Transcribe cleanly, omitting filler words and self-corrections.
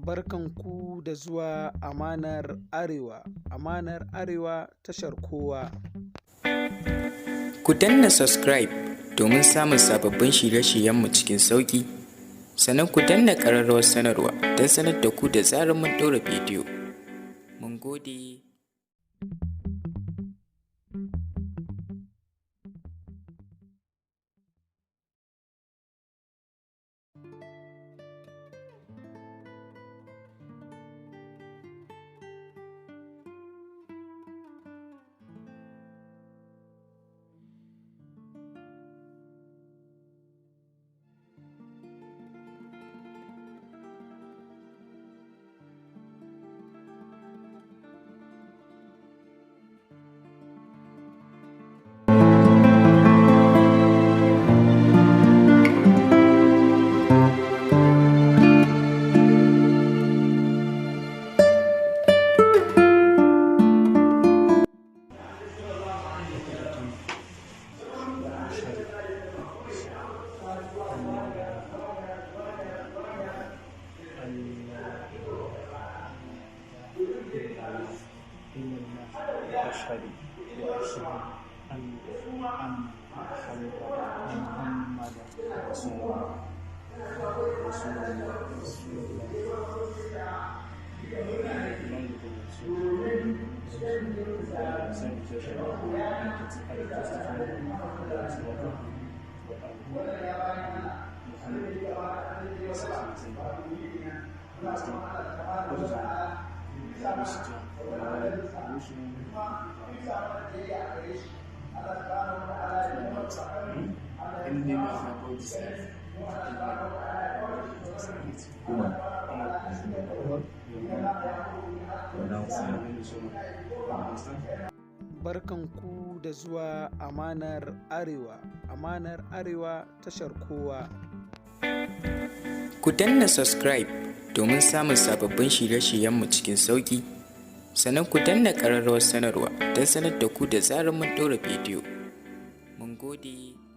Barkanku da zuwa Amanar Arewa. Amanar Arewa tashar kowa. Ku danna subscribe domin samun sababbin shirye-shiryenmu cikin sauƙi. Sannan ku danna ƙararrawar sanarwa don sanar da ku da zarar mun ɗora bidiyo. Mun gode. أشهد أن محمد رسول الله Barkanku da zuwa Amanar Arewa. Amanar Arewa tashar kowa. Ku danna subscribe domin samun sababbin shirye-shiryenmu cikin sauƙi. Sannan ku danna ƙararrawar sanarwa don sanar da ku da zarar mun ɗora bidiyo. Mun gode.